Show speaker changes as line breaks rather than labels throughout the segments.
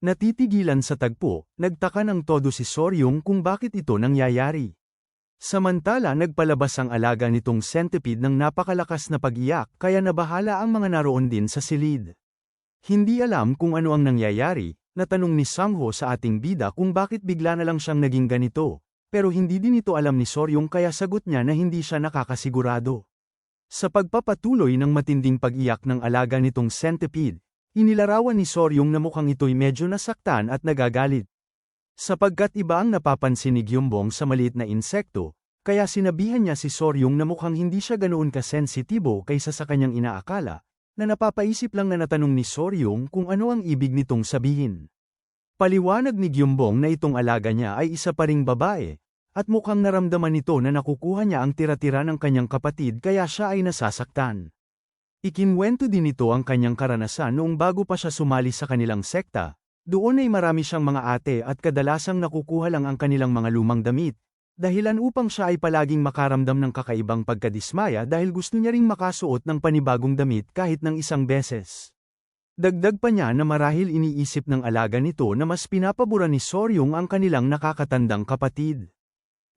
Natitigilan sa tagpo, nagtaka ng todo si Soryong kung bakit ito nangyayari. Samantala nagpalabas ang alaga nitong centipede ng napakalakas na pag-iyak kaya nabahala ang mga naroon din sa silid. Hindi alam kung ano ang nangyayari, natanong ni Sang-ho sa ating bida kung bakit bigla na lang siyang naging ganito, pero hindi din ito alam ni Soryong kaya sagot niya na hindi siya nakakasigurado. Sa pagpapatuloy ng matinding pag-iyak ng alaga nitong centipede, inilarawan ni Soryong na mukhang ito'y medyo nasaktan at nagagalit. Sapagkat iba ang napapansin ni Gyeongbong sa maliit na insekto, kaya sinabihan niya si Soryong na mukhang hindi siya ganoon kasensitibo kaysa sa kanyang inaakala, na napapaisip lang na natanong ni Soryong kung ano ang ibig nitong sabihin. Paliwanag ni Gyeongbong na itong alaga niya ay isa pa ring babae, at mukhang naramdaman nito na nakukuha niya ang tira-tira ng kanyang kapatid kaya siya ay nasasaktan. Ikinwento din nito ang kanyang karanasan noong bago pa siya sumali sa kanilang sekta, doon ay marami siyang mga ate at kadalasang nakukuha lang ang kanilang mga lumang damit, dahilan upang siya ay palaging makaramdam ng kakaibang pagkadismaya dahil gusto niya ring makasuot ng panibagong damit kahit ng isang beses. Dagdag pa niya na marahil iniisip ng alaga nito na mas pinapabura ni Soryong ang kanilang nakakatandang kapatid.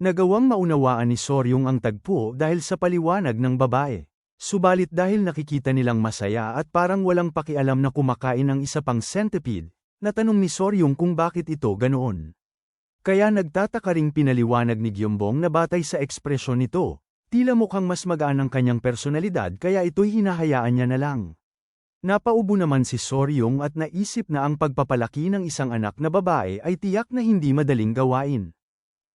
Nagawang maunawaan ni Soryong ang tagpo dahil sa paliwanag ng babae. Subalit dahil nakikita nilang masaya at parang walang pakialam na kumakain ng isa pang centipede, natanong ni Soryong kung bakit ito ganoon. Kaya nagtataka ring pinaliwanag ni Gyeongbong na batay sa ekspresyon nito, tila mukhang mas magaan ang kanyang personalidad kaya ito'y hinahayaan niya na lang. Napaubo naman si Soryong at naisip na ang pagpapalaki ng isang anak na babae ay tiyak na hindi madaling gawain.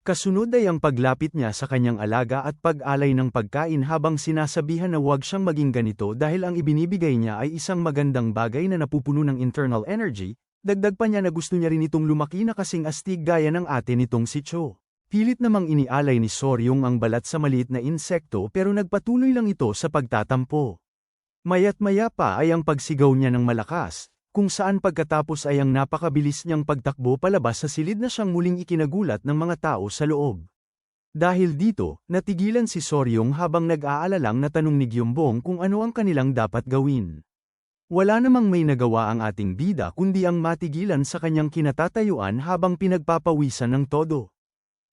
Kasunod ay ang paglapit niya sa kanyang alaga at pag-alay ng pagkain habang sinasabihan na huwag siyang maging ganito dahil ang ibinibigay niya ay isang magandang bagay na napupuno ng internal energy, dagdag pa niya na gusto niya rin itong lumaki na kasing astig gaya ng ate nitong si Cho. Pilit namang inialay ni Soryong ang balat sa maliit na insekto pero nagpatuloy lang ito sa pagtatampo. Maya't maya pa ay ang pagsigaw niya ng malakas, kung saan pagkatapos ay ang napakabilis niyang pagtakbo palabas sa silid na siyang muling ikinagulat ng mga tao sa loob. Dahil dito, natigilan si Soryong habang nag-aalalang na tanong ni Gyeongbong kung ano ang kanilang dapat gawin. Wala namang may nagawa ang ating bida kundi ang matigilan sa kanyang kinatatayuan habang pinagpapawisan ng todo.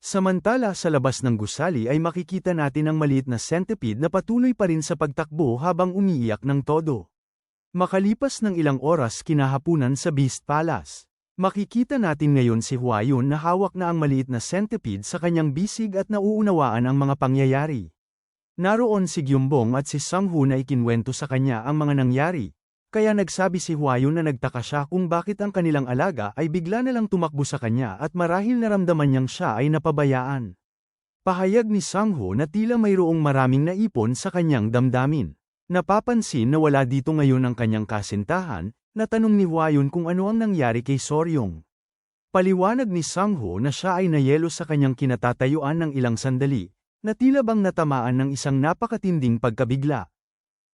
Samantala sa labas ng gusali ay makikita natin ang maliit na centipede na patuloy pa rin sa pagtakbo habang umiiyak ng todo. Makalipas ng ilang oras kinahapunan sa Beast Palace, makikita natin ngayon si Hwa-yun na hawak na ang maliit na centipede sa kanyang bisig at nauunawaan ang mga pangyayari. Naroon si Gyeongbong at si Sang-ho na ikinwento sa kanya ang mga nangyari, kaya nagsabi si Hwa-yun na nagtaka siya kung bakit ang kanilang alaga ay bigla na lang tumakbo sa kanya at marahil naramdaman niyang siya ay napabayaan. Pahayag ni Sang-ho na tila mayroong maraming naipon sa kanyang damdamin. Napapansin na wala dito ngayon ang kanyang kasintahan, natanong ni Hwa-yun kung ano ang nangyari kay Soryong. Paliwanag ni Sang-ho na siya ay nayelo sa kanyang kinatatayuan ng ilang sandali, na tila bang natamaan ng isang napakatinding pagkabigla.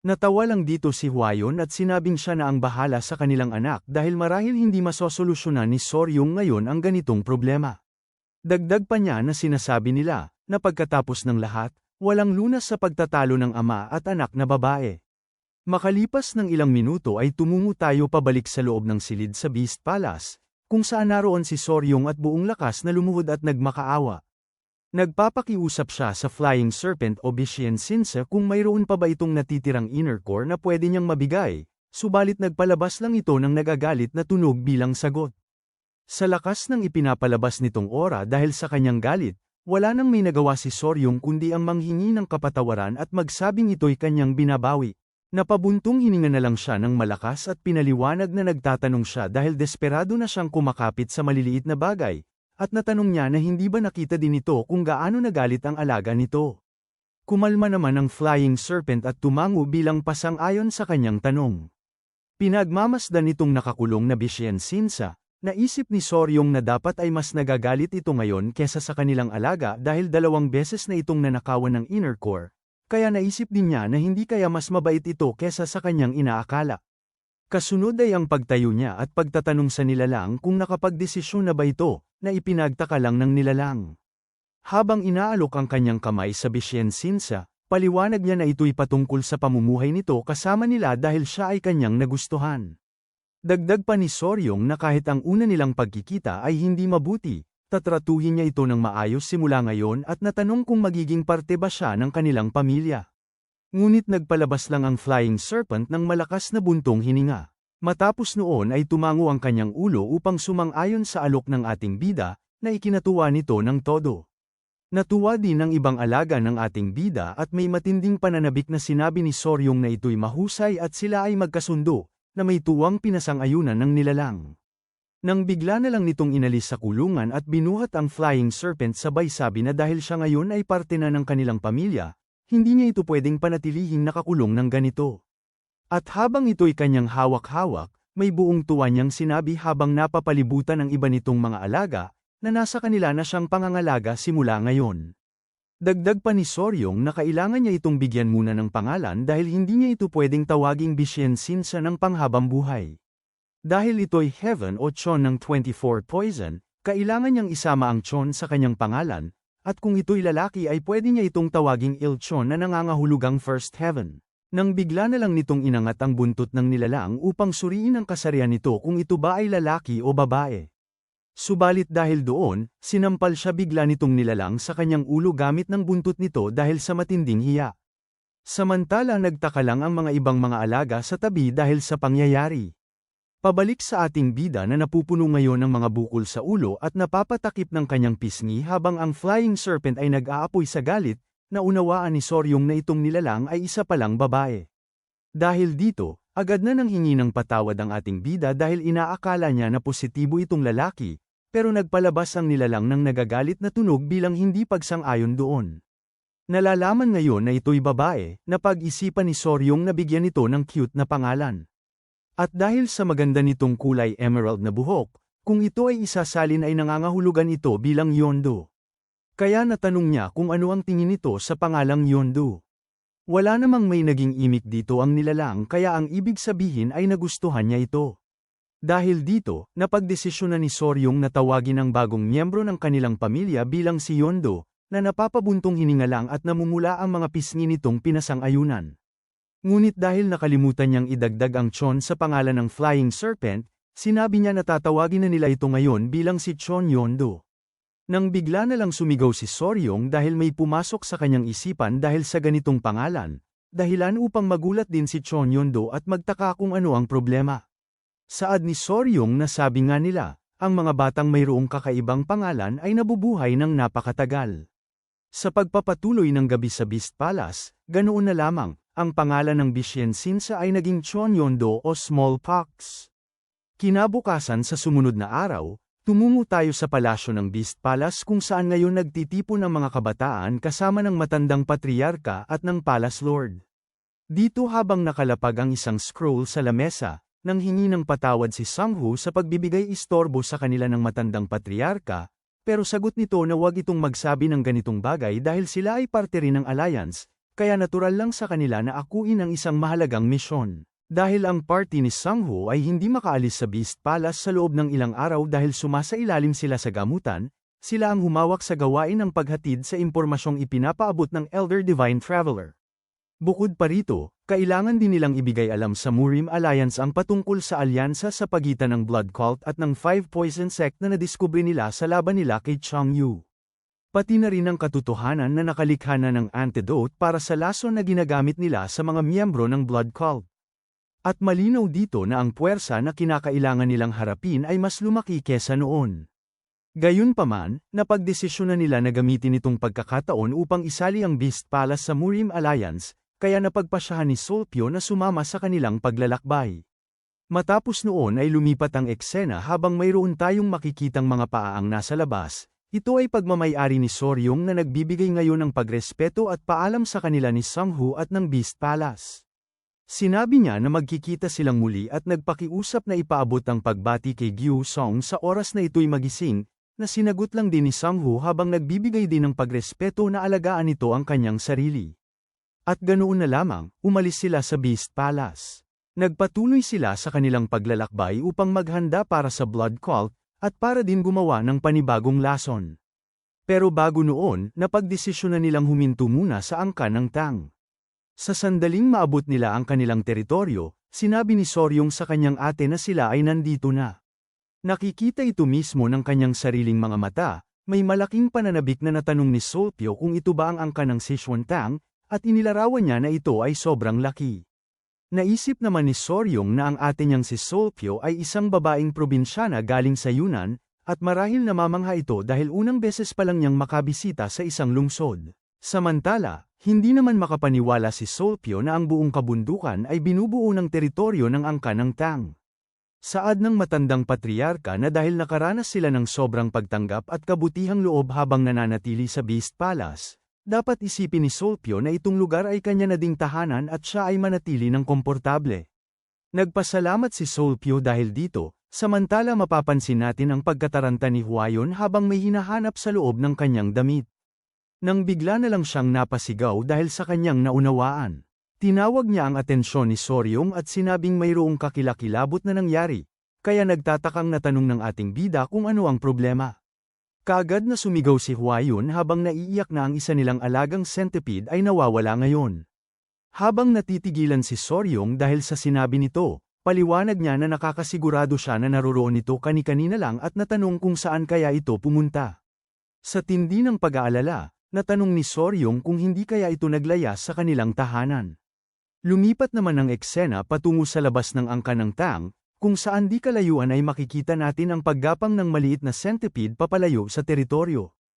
Natawa lang dito si Hwa-yun at sinabing siya na ang bahala sa kanilang anak dahil marahil hindi masosolusyonan ni Soryong ngayon ang ganitong problema. Dagdag pa niya na sinasabi nila, na pagkatapos ng lahat, walang lunas sa pagtatalo ng ama at anak na babae. Makalipas ng ilang minuto ay tumungo tayo pabalik sa loob ng silid sa Beast Palace, kung saan naroon si Soryong at buong lakas na lumuhod at nagmakaawa. Nagpapakiusap siya sa Flying Serpent o Bishien Sinsa kung mayroon pa ba itong natitirang inner core na pwede niyang mabigay, subalit nagpalabas lang ito ng nagagalit na tunog bilang sagot. Sa lakas ng ipinapalabas nitong aura dahil sa kanyang galit, wala nang may nagawa si Soryong kundi ang manghingi ng kapatawaran at magsabing ito'y kanyang binabawi. Napabuntong hininga na lang siya ng malakas at pinaliwanag na nagtatanong siya dahil desperado na siyang kumakapit sa maliliit na bagay, at natanong niya na hindi ba nakita din ito kung gaano nagalit ang alaga nito. Kumalma naman ang Flying Serpent at tumango bilang pasang-ayon sa kanyang tanong. Pinagmamasdan itong nakakulong na Bishien Sinsa. Naisip ni Soryong na dapat ay mas nagagalit ito ngayon kesa sa kanilang alaga dahil 2 beses na itong nanakawan ng inner core, kaya naisip din niya na hindi kaya mas mabait ito kesa sa kanyang inaakala. Kasunod ay ang pagtayo niya at pagtatanong sa nilalang kung nakapagdesisyon na ba ito, na ipinagtaka lang ng nilalang. Habang inaalok ang kanyang kamay sa Bishien Sinsa, paliwanag niya na ito'y patungkol sa pamumuhay nito kasama nila dahil siya ay kanyang nagustuhan. Dagdag pa ni Soryong na kahit ang una nilang pagkikita ay hindi mabuti, tatratuhin niya ito ng maayos simula ngayon at natanong kung magiging parte ba siya ng kanilang pamilya. Ngunit nagpalabas lang ang Flying Serpent ng malakas na buntong hininga. Matapos noon ay tumango ang kanyang ulo upang sumang-ayon sa alok ng ating bida, na ikinatuwa nito ng todo. Natuwa din ang ibang alaga ng ating bida at may matinding pananabik na sinabi ni Soryong na ito'y mahusay at sila ay magkasundo, na may tuwang pinasang-ayunan ng nilalang. Nang bigla na lang nitong inalis sa kulungan at binuhat ang Flying Serpent sabay sabi na dahil siya ngayon ay parte na ng kanilang pamilya, hindi niya ito pwedeng panatilihing nakakulong ng ganito. At habang ito'y kanyang hawak-hawak, may buong tuwa niyang sinabi habang napapalibutan ng iba nitong mga alaga, na nasa kanila na siyang pangangalaga simula ngayon. Dagdag pa ni Soryong na kailangan niya itong bigyan muna ng pangalan dahil hindi niya ito pwedeng tawaging Bishensinsa ng panghabang buhay. Dahil ito'y Heaven o Chon ng 24 Poison, kailangan niyang isama ang Chon sa kanyang pangalan, at kung ito'y lalaki ay pwede niya itong tawaging Ilchon na nangangahulugang First Heaven. Nang bigla na lang nitong inangat ang buntot ng nilalang upang suriin ang kasarian nito kung ito ba ay lalaki o babae. Subalit dahil doon, sinampal siya bigla nitong nilalang sa kanyang ulo gamit ng buntot nito dahil sa matinding hiya. Samantala nagtaka lang ang mga ibang mga alaga sa tabi dahil sa pangyayari. Pabalik sa ating bida na napupuno ngayon ng mga bukol sa ulo at napapatakip ng kanyang pisngi habang ang Flying Serpent ay nag-aapoy sa galit, na unawaan ni Soryong na itong nilalang ay isa palang babae. Dahil dito, agad na nang hingi ng patawad ang ating bida dahil inaakala niya na positibo itong lalaki, pero nagpalabas ang nilalang ng nagagalit na tunog bilang hindi pagsang-ayon doon. Nalalaman ngayon na ito'y babae, na pag-isipan ni Soryong na bigyan ito ng cute na pangalan. At dahil sa maganda nitong kulay emerald na buhok, kung ito ay isasalin ay nangangahulugan ito bilang Yondu. Kaya natanong niya kung ano ang tingin nito sa pangalang Yondu. Wala namang may naging imik dito ang nilalang kaya ang ibig sabihin ay nagustuhan niya ito. Dahil dito, napagdesisyon na ni Soryong na tawagin ang bagong miyembro ng kanilang pamilya bilang si Yondu, na napapabuntong hininga lang at namumula ang mga pisngi nitong pinasang-ayunan. Ngunit dahil nakalimutan niyang idagdag ang Chon sa pangalan ng Flying Serpent, sinabi niya na tatawagin na nila ito ngayon bilang si Chon Yondu. Nang bigla na lang sumigaw si Soryong dahil may pumasok sa kanyang isipan dahil sa ganitong pangalan, dahilan upang magulat din si Chon Yondu at magtaka kung ano ang problema. Saad ni Soryong na sabi nga nila, ang mga batang mayroong kakaibang pangalan ay nabubuhay ng napakatagal. Sa pagpapatuloy ng gabi sa Beast Palace, ganoon na lamang, ang pangalan ng Bishensinsa ay naging Chon Yondu o Smallpox. Kinabukasan sa sumunod na araw, tumungo tayo sa palasyo ng Beast Palace kung saan ngayon nagtitipon ang mga kabataan kasama ng matandang patriarka at ng Palace Lord. Dito habang nakalapag ang isang scroll sa lamesa, nang hingi ng patawad si Sanghu sa pagbibigay istorbo sa kanila ng matandang patriarka, pero sagot nito na huwag itong magsabi ng ganitong bagay dahil sila ay parte rin ng alliance, kaya natural lang sa kanila na akuin ang isang mahalagang misyon. Dahil ang party ni Sangho ay hindi makaalis sa Beast Palace sa loob ng ilang araw dahil sumasailalim sila sa gamutan, sila ang humawak sa gawain ng paghatid sa impormasyong ipinapaabot ng Elder Divine Traveler. Bukod pa rito, kailangan din nilang ibigay alam sa Murim Alliance ang patungkol sa alyansa sa pagitan ng Blood Cult at ng Five Poison Sect na nadiskubre nila sa laban nila kay Chang Yu. Pati na rin ang katotohanan na nakalikha na ng antidote para sa lason na ginagamit nila sa mga miyembro ng Blood Cult. At malinaw dito na ang puwersa na kinakailangan nilang harapin ay mas lumaki kesa noon. Gayunpaman, napagdesisyon na nila na gamitin itong pagkakataon upang isali ang Beast Palace sa Murim Alliance, kaya napagpasyahan ni Sulpyo na sumama sa kanilang paglalakbay. Matapos noon ay lumipat ang eksena habang mayroon tayong makikitang mga paang nasa labas. Ito ay pagmamay-ari ni Soryong na nagbibigay ngayon ng pagrespeto at paalam sa kanila ni Sanghu at ng Beast Palace. Sinabi niya na magkikita silang muli at nagpakiusap na ipaabot ang pagbati kay Gyu Song sa oras na ito'y magising, na sinagot lang din ni Sanghu habang nagbibigay din ng pagrespeto na alagaan nito ang kanyang sarili. At ganoon na lamang, umalis sila sa Beast Palace. Nagpatuloy sila sa kanilang paglalakbay upang maghanda para sa Blood Cult, at para din gumawa ng panibagong lason. Pero bago noon, napagdesisyon na nilang huminto muna sa angkan ng Tang. Sa sandaling maabot nila ang kanilang teritoryo, Sinabi ni Soryong sa kanyang ate na sila ay nandito na. Nakikita ito mismo ng kanyang sariling mga mata, may malaking pananabik na natanong ni Solpyo kung ito ba ang angka ng Sichuantang, at inilarawan niya na ito ay sobrang laki. Naisip naman ni Soryong na ang ate niyang si Solpyo ay isang babaeng probinsyana galing sa Yunnan, at marahil namamangha ito dahil unang beses pa lang niyang makabisita sa isang lungsod. Samantala, hindi naman makapaniwala si Solpyo na ang buong kabundukan ay binubuo ng teritoryo ng angka ng Tang. Saad ng matandang patriarka na dahil nakaranas sila ng sobrang pagtanggap at kabutihang loob habang nananatili sa Beast Palace, dapat isipin ni Solpyo na itong lugar ay kanya na ding tahanan at siya ay manatili ng komportable. Nagpasalamat si Solpyo dahil dito, samantala mapapansin natin ang pagkataranta ni Huayon habang may hinahanap sa loob ng kanyang damit. Nang bigla na lang siyang napasigaw dahil sa kanyang naunawaan. Tinawag niya ang atensyon ni Soryong at sinabing mayroong kakilakilabot na nangyari, kaya nagtatakang natanong ng ating bida kung ano ang problema. Kaagad na sumigaw si Huayon habang naiiyak na ang isa nilang alagang centipede ay nawawala ngayon. Habang natitigilan si Soryong dahil sa sinabi nito, paliwanag niya na nakakasigurado siya na naroroon ito kani-kanina lang at natanong kung saan kaya ito pumunta. Sa tindi ng pag-aalala, natanong ni Soryong kung hindi kaya ito naglayas sa kanilang tahanan. Lumipat naman ang eksena patungo sa labas ng angka ng Tang, kung saan di kalayuan ay makikita natin ang paggapang ng maliit na centipede papalayo sa teritoryo.